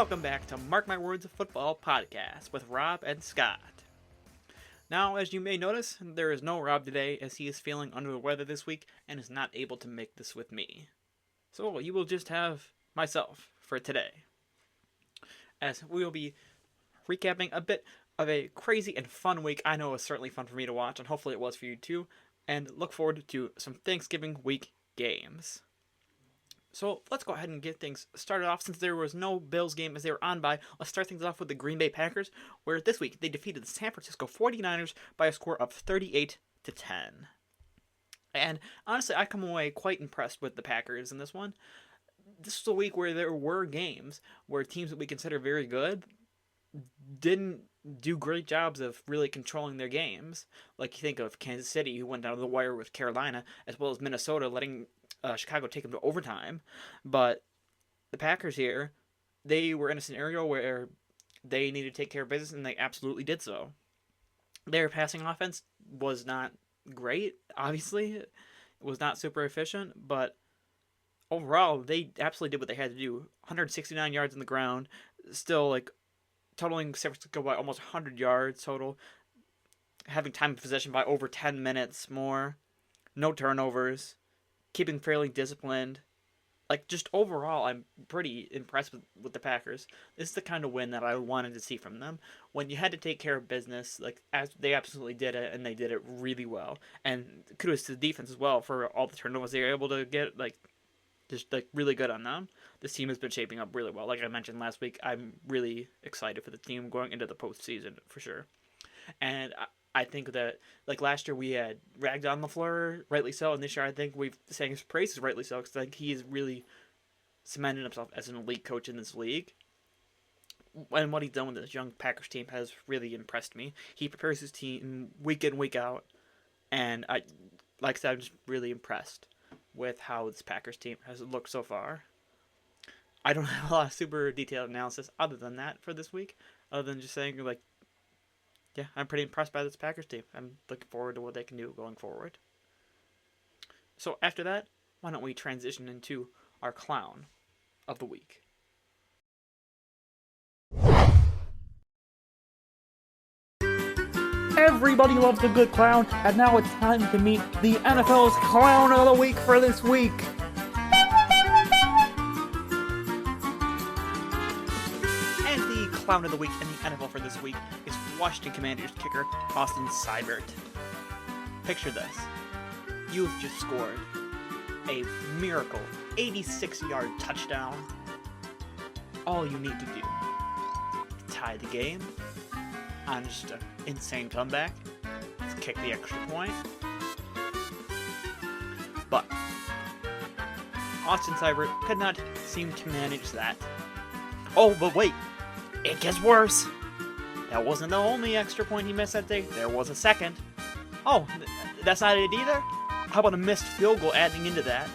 welcome back to Mark My Words Football Podcast with Rob and Scott. Now, as you may notice, there is no Rob today as he is feeling under the weather this week and is not able to make this with me. So you will just have myself for today, as we will be recapping a bit of a crazy and fun week. I know it was certainly fun for me to watch, and hopefully it was for you too, and look forward to some Thanksgiving week games. So let's go ahead and get things started off. Since there was no Bills game as they were on bye, let's start things off with the Green Bay Packers, where this week they defeated the San Francisco 49ers by a score of 38-10. And honestly, I come away quite impressed with the Packers in this one. This was a week where there were games where teams that we consider very good didn't do great jobs of really controlling their games. Like you think of Kansas City, who went down to the wire with Carolina, as well as Minnesota letting Chicago take them to overtime. But the Packers here, they were in a scenario where they needed to take care of business, and they absolutely did so. Their passing offense was not great, obviously. It was not super efficient, but overall, they absolutely did what they had to do. 169 yards on the ground, still totaling San Francisco by almost 100 yards total, having time of possession by over 10 minutes more, no turnovers, keeping fairly disciplined. Just overall, I'm pretty impressed with the Packers. This is the kind of win that I wanted to see from them. When you had to take care of business, as they absolutely did it, and they did it really well. And kudos to the defense as well for all the turnovers they were able to get, really good on them. This team has been shaping up really well. Like I mentioned last week, I'm really excited for the team going into the postseason for sure. And I think that, last year we had ragged on LaFleur, rightly so, and this year I think we've sang his praises, rightly so, because he's really cemented himself as an elite coach in this league. And what he's done with this young Packers team has really impressed me. He prepares his team week in, week out, and I'm just really impressed with how this Packers team has looked so far. I don't have a lot of super detailed analysis other than that for this week, other than just saying, yeah, I'm pretty impressed by this Packers team. I'm looking forward to what they can do going forward. So after that, why don't we transition into our clown of the week? Everybody loves a good clown, and now it's time to meet the NFL's clown of the week for this week. And the clown of the week in the NFL for this week is Washington Commanders kicker Austin Seibert. Picture this. You've just scored a miracle 86-yard touchdown. All you need to do to tie the game on just an insane comeback is kick the extra point. But Austin Seibert could not seem to manage that. Oh, but wait, it gets worse. That wasn't the only extra point he missed that day. There was a second. Oh, that's not it either? How about a missed field goal adding into that?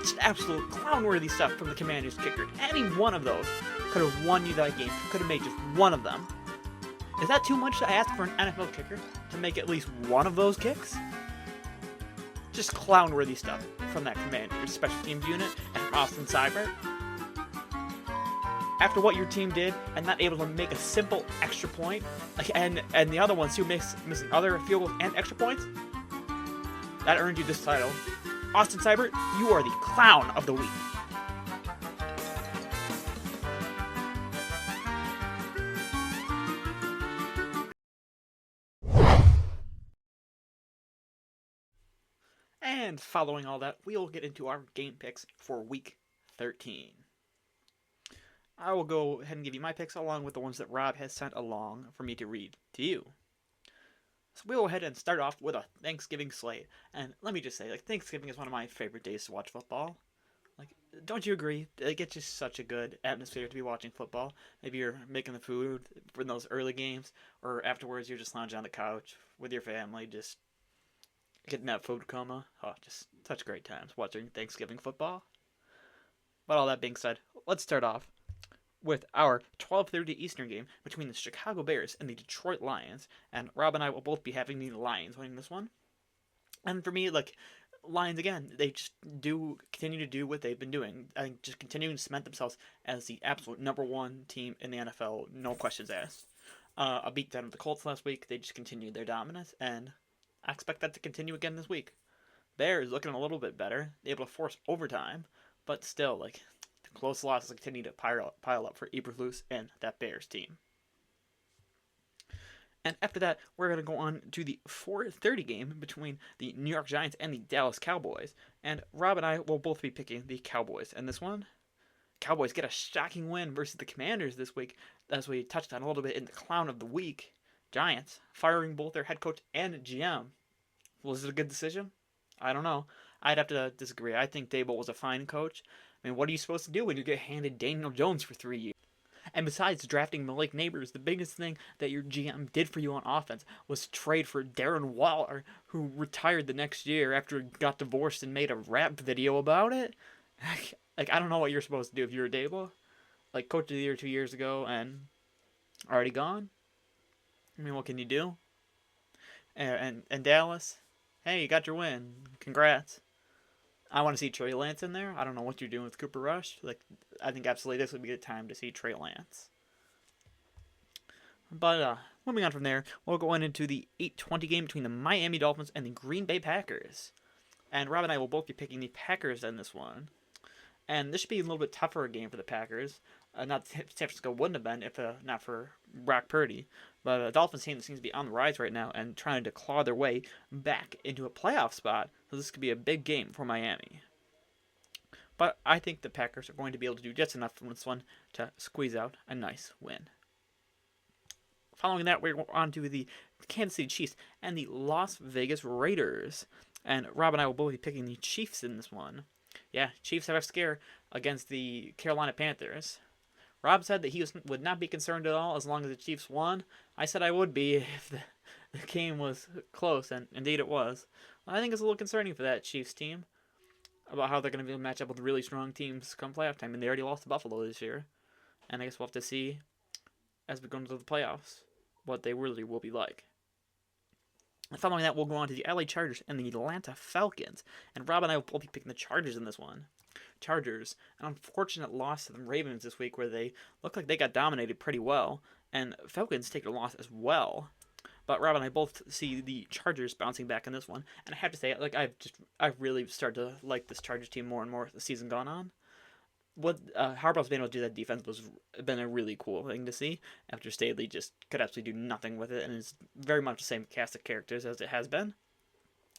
Just absolute clown-worthy stuff from the Commanders kicker. Any one of those could have won you that game. Could have made just one of them. Is that too much to ask for an NFL kicker to make at least one of those kicks? Just clown-worthy stuff from that Commanders special teams unit and from Austin Seibert. After what your team did and not able to make a simple extra point, and the other ones who missing other field goals and extra points, that earned you this title. Austin Seibert, you are the clown of the week. And following all that, we will get into our game picks for Week 13. I will go ahead and give you my picks along with the ones that Rob has sent along for me to read to you. So we'll go ahead and start off with a Thanksgiving slate. And let me just say, Thanksgiving is one of my favorite days to watch football. Don't you agree? It's just such a good atmosphere to be watching football. Maybe you're making the food for those early games, or afterwards you're just lounging on the couch with your family, just getting that food coma. Oh, just such great times watching Thanksgiving football. But all that being said, let's start off with our 12:30 Eastern game between the Chicago Bears and the Detroit Lions. And Rob and I will both be having the Lions winning this one. And for me, Lions again, they just do continue to do what they've been doing. I think just continuing to cement themselves as the absolute number one team in the NFL, no questions asked. A beatdown of the Colts last week. They just continued their dominance, and I expect that to continue again this week. Bears looking a little bit better, able to force overtime, but still, like, the close losses continue to pile up for Eberflus and that Bears team. And after that, we're going to go on to the 4:30 game between the New York Giants and the Dallas Cowboys. And Rob and I will both be picking the Cowboys in this one. Cowboys get a shocking win versus the Commanders this week, as we touched on a little bit in the Clown of the Week. Giants firing both their head coach and GM. Was it a good decision? I don't know. I'd have to disagree. I think Daboll was a fine coach. I mean, what are you supposed to do when you get handed Daniel Jones for 3 years? And besides drafting Malik Neighbors, the biggest thing that your GM did for you on offense was trade for Darren Waller, who retired the next year after he got divorced and made a rap video about it. Like, I don't know what you're supposed to do if you're a Daboll. Like, coach of the year 2 years ago and already gone. I mean, what can you do? And Dallas, hey, you got your win. Congrats. I want to see Trey Lance in there. I don't know what you're doing with Cooper Rush. Like, I think absolutely this would be a good time to see Trey Lance. But moving on from there, we'll go on into the 8:20 game between the Miami Dolphins and the Green Bay Packers. And Rob and I will both be picking the Packers in this one. And this should be a little bit tougher game for the Packers. Not San Francisco wouldn't have been if not for Brock Purdy. But a Dolphins team that seems to be on the rise right now and trying to claw their way back into a playoff spot. So this could be a big game for Miami. But I think the Packers are going to be able to do just enough from this one to squeeze out a nice win. Following that, we're on to the Kansas City Chiefs and the Las Vegas Raiders. And Rob and I will both be picking the Chiefs in this one. Yeah, Chiefs have a scare against the Carolina Panthers. Rob said that he would not be concerned at all as long as the Chiefs won. I said I would be if the game was close, and indeed it was. I think it's a little concerning for that Chiefs team about how they're going to be able to match up with really strong teams come playoff time, and they already lost to Buffalo this year. And I guess we'll have to see as we go into the playoffs what they really will be like. And following that, we'll go on to the LA Chargers and the Atlanta Falcons. And Rob and I will both be picking the Chargers in this one. Chargers, an unfortunate loss to the Ravens this week where they look like they got dominated pretty well. And Falcons take a loss as well. But Rob and I both see the Chargers bouncing back in this one. And I have to say, like, I've really started to like this Chargers team more and more as the season gone on. What Harbaugh's been able to do that defense was been a really cool thing to see. After Staley just could absolutely do nothing with it, and it's very much the same cast of characters as it has been.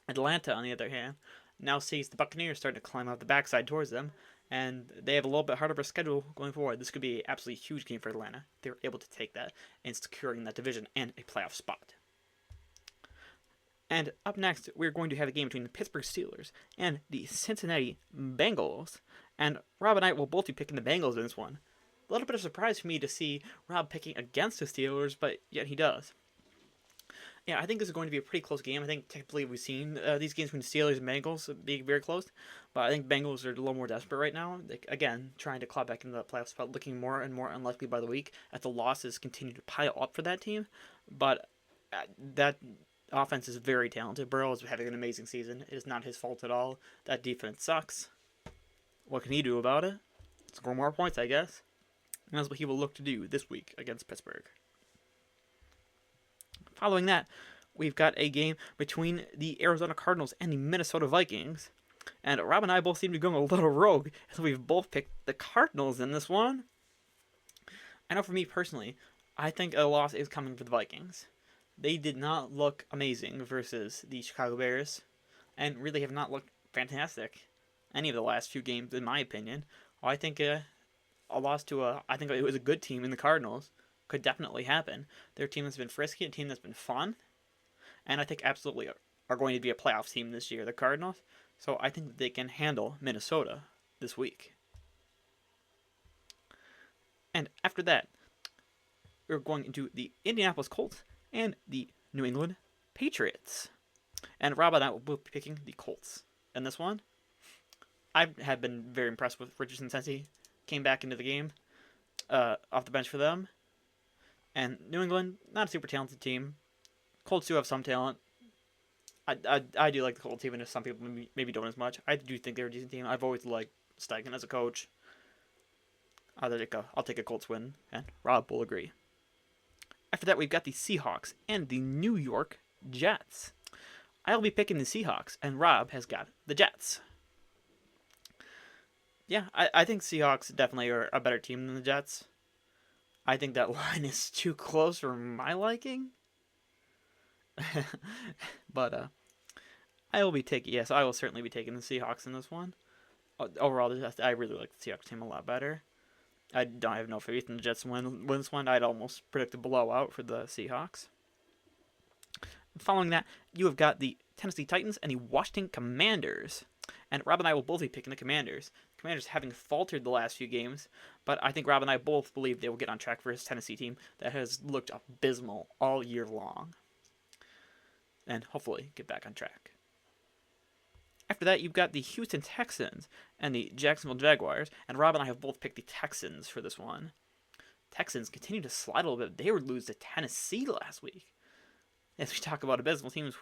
Atlanta, on the other hand, now sees the Buccaneers starting to climb up the backside towards them, and they have a little bit harder of a schedule going forward. This could be an absolutely huge game for Atlanta. They're able to take that and securing that division and a playoff spot. And up next, we're going to have a game between the Pittsburgh Steelers and the Cincinnati Bengals. And Rob and I will both be picking the Bengals in this one. A little bit of surprise for me to see Rob picking against the Steelers, but yet he does. Yeah, I think this is going to be a pretty close game. I think typically we've seen these games between Steelers and Bengals being very close, but I think Bengals are a little more desperate right now. They, again, trying to claw back into the playoff spot, looking more and more unlikely by the week as the losses continue to pile up for that team. But that offense is very talented. Burrow is having an amazing season. It is not his fault at all. That defense sucks. What can he do about it? Score more points, I guess. And that's what he will look to do this week against Pittsburgh. Following that, we've got a game between the Arizona Cardinals and the Minnesota Vikings. And Rob and I both seem to be going a little rogue, as we've both picked the Cardinals in this one. I know for me personally, I think a loss is coming for the Vikings. They did not look amazing versus the Chicago Bears, and really have not looked fantastic any of the last few games, in my opinion. I think a loss to I think it was a good team in the Cardinals could definitely happen. They're a team that's been frisky, a team that's been fun, and I think absolutely are going to be a playoff team this year, the Cardinals. So I think that they can handle Minnesota this week. And after that, we're going into the Indianapolis Colts and the New England Patriots. And Rob and I will both be picking the Colts in this one. I have been very impressed with Richardson since he came back into the game off the bench for them. And New England, not a super talented team. Colts do have some talent. I do like the Colts, even if some people maybe don't as much. I do think they're a decent team. I've always liked Steichen as a coach. I'll take a Colts win, and Rob will agree. After that, we've got the Seahawks and the New York Jets. I'll be picking the Seahawks, and Rob has got the Jets. Yeah, I think Seahawks definitely are a better team than the Jets. I think that line is too close for my liking. But I will certainly be taking the Seahawks in this one. Overall, I really like the Seahawks team a lot better. I have no faith in the Jets win this one. I'd almost predict a blowout for the Seahawks. Following that, you have got the Tennessee Titans and the Washington Commanders. And Rob and I will both be picking the Commanders. The Commanders having faltered the last few games, but I think Rob and I both believe they will get on track for his Tennessee team that has looked abysmal all year long. And hopefully get back on track. After that, you've got the Houston Texans and the Jacksonville Jaguars, and Rob and I have both picked the Texans for this one. Texans continue to slide a little bit. They would lose to Tennessee last week. As we talk about abysmal teams,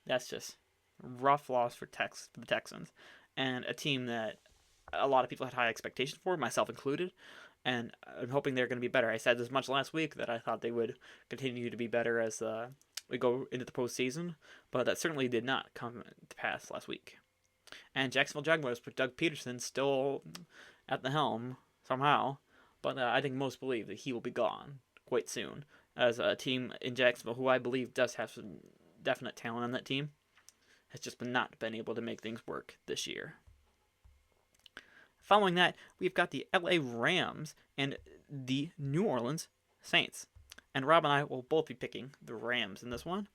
that's just a rough loss for the Texans, and a team that a lot of people had high expectations for, myself included, and I'm hoping they're going to be better. I said this much last week that I thought they would continue to be better as we go into the postseason, but that certainly did not come to pass last week. And Jacksonville Jaguars put Doug Peterson still at the helm somehow, but I think most believe that he will be gone quite soon, as a team in Jacksonville who I believe does have some definite talent on that team has just not been able to make things work this year. Following that, we've got the LA Rams and the New Orleans Saints. And Rob and I will both be picking the Rams in this one.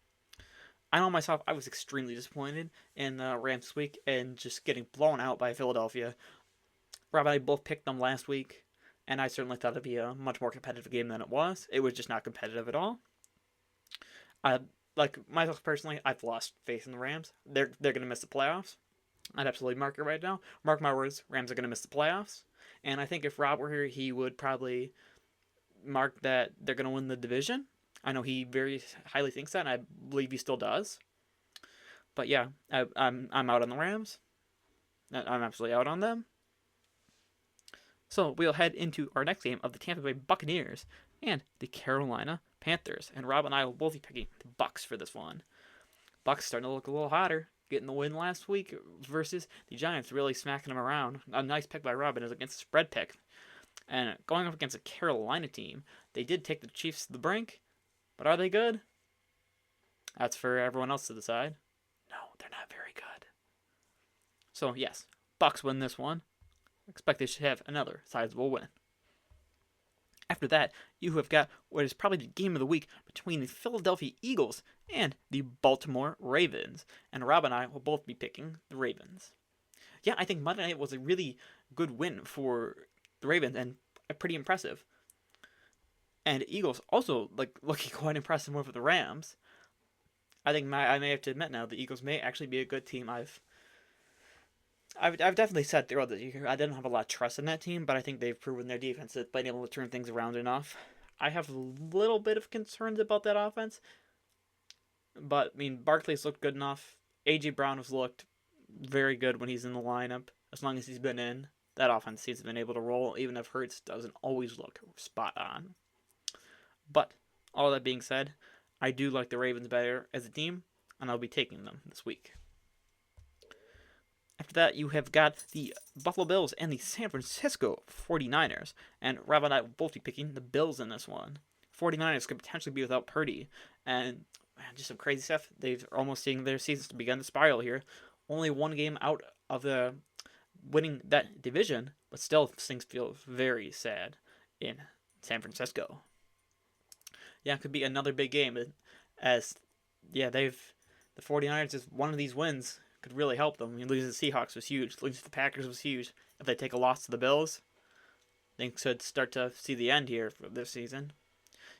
I know myself, I was extremely disappointed in the Rams this week and just getting blown out by Philadelphia. Rob and I both picked them last week, and I certainly thought it'd be a much more competitive game than it was. It was just not competitive at all. Like myself personally, I've lost faith in the Rams. They're going to miss the playoffs. I'd absolutely mark it right now. Mark my words, Rams are going to miss the playoffs. And I think if Rob were here, he would probably mark that they're going to win the division. I know he very highly thinks that, and I believe he still does. But yeah, I'm out on the Rams. I'm absolutely out on them. So we'll head into our next game of the Tampa Bay Buccaneers and the Carolina Panthers. And Rob and I will both be picking the Bucs for this one. Bucs starting to look a little hotter, getting the win last week versus the Giants, really smacking them around. A nice pick by Robin is against a spread pick. And going up against a Carolina team, they did take the Chiefs to the brink, but are they good? That's for everyone else to decide. No, they're not very good. So yes, Bucs win this one. Expect they should have another sizable win. After that, you have got what is probably the game of the week between the Philadelphia Eagles and the Baltimore Ravens. And Rob and I will both be picking the Ravens. Yeah, I think Monday night was a really good win for the Ravens and pretty impressive. And Eagles also looking quite impressive with the Rams. I think I may have to admit now the Eagles may actually be a good team. I've definitely said throughout the year I didn't have a lot of trust in that team, but I think they've proven their defense has been able to turn things around enough. I have a little bit of concerns about that offense, but I mean Barkley's looked good enough. AJ Brown has looked very good when he's in the lineup. As long as he's been in, that offense has been able to roll, even if Hurts doesn't always look spot on. But all that being said, I do like the Ravens better as a team, and I'll be taking them this week. After that, you have got the Buffalo Bills and the San Francisco 49ers. And Rob and I will both be picking the Bills in this one. 49ers could potentially be without Purdy. And man, just some crazy stuff. They're almost seeing their seasons to begin to spiral here. Only one game out of the winning that division, but still things feel very sad in San Francisco. Yeah, it could be another big game. As yeah, the 49ers is one of these wins could really help them. I mean, losing the Seahawks was huge. Losing the Packers was huge. If they take a loss to the Bills, they could start to see the end here for this season.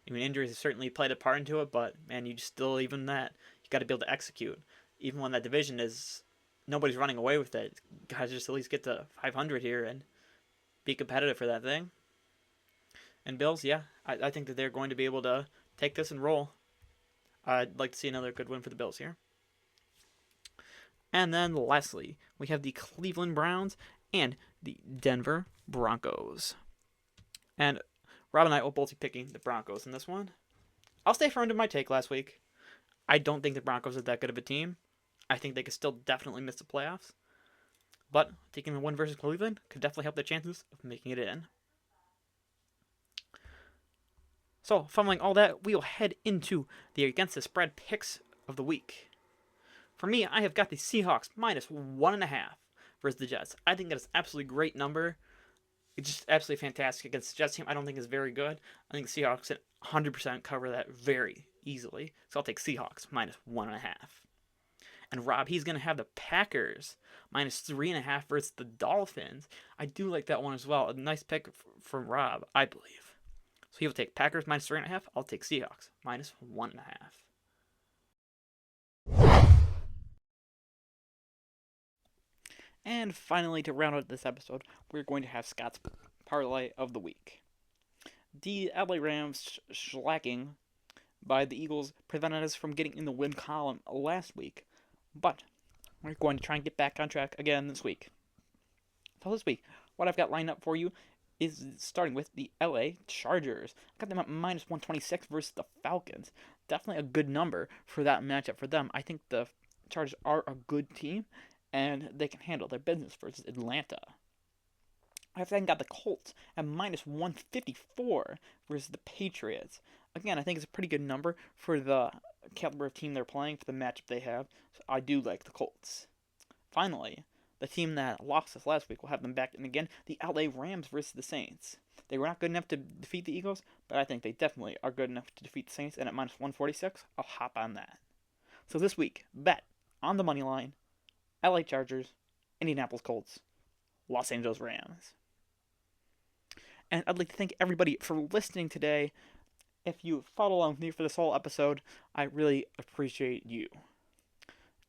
I mean, injuries have certainly played a part into it, but man, you still, even that, you got to be able to execute. Even when that division is, nobody's running away with it. Guys just at least get to 500 here and be competitive for that thing. And Bills, yeah, I think that they're going to be able to take this and roll. I'd like to see another good win for the Bills here. And then lastly, we have the Cleveland Browns and the Denver Broncos. And Rob and I will both be picking the Broncos in this one. I'll stay firm to my take last week. I don't think the Broncos are that good of a team. I think they could still definitely miss the playoffs. But taking a win versus Cleveland could definitely help their chances of making it in. So, following all that, we will head into the against the spread picks of the week. For me, I have got the Seahawks minus 1.5 versus the Jets. I think that is an absolutely great number. It's just absolutely fantastic against the Jets team. I don't think it's very good. I think the Seahawks can 100% cover that very easily. So I'll take Seahawks minus 1.5. And Rob, he's going to have the Packers minus 3.5 versus the Dolphins. I do like that one as well. A nice pick from Rob, I believe. So he will take Packers minus 3.5. I'll take Seahawks minus 1.5. And finally, to round out this episode, we're going to have Scott's parlay of the week. The LA Rams shellacking by the Eagles prevented us from getting in the win column last week, but we're going to try and get back on track again this week. So this week, what I've got lined up for you is starting with the LA Chargers. I got them at minus 126 versus the Falcons. Definitely a good number for that matchup for them. I think the Chargers are a good team, and they can handle their business versus Atlanta. I've then got the Colts at minus 154 versus the Patriots. Again, I think it's a pretty good number for the caliber of team they're playing, for the matchup they have. So I do like the Colts. Finally, the team that lost us last week will have them back in again, the LA Rams versus the Saints. They were not good enough to defeat the Eagles, but I think they definitely are good enough to defeat the Saints, and at minus 146, I'll hop on that. So this week, bet on the money line, LA Chargers, Indianapolis Colts, Los Angeles Rams. And I'd like to thank everybody for listening today. If you followed along with me for this whole episode, I really appreciate you.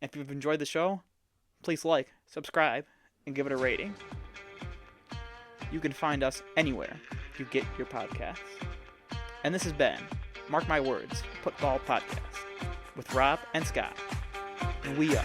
If you've enjoyed the show, please like, subscribe, and give it a rating. You can find us anywhere you get your podcasts. And this has been, mark my words, Football Podcast with Rob and Scott. We are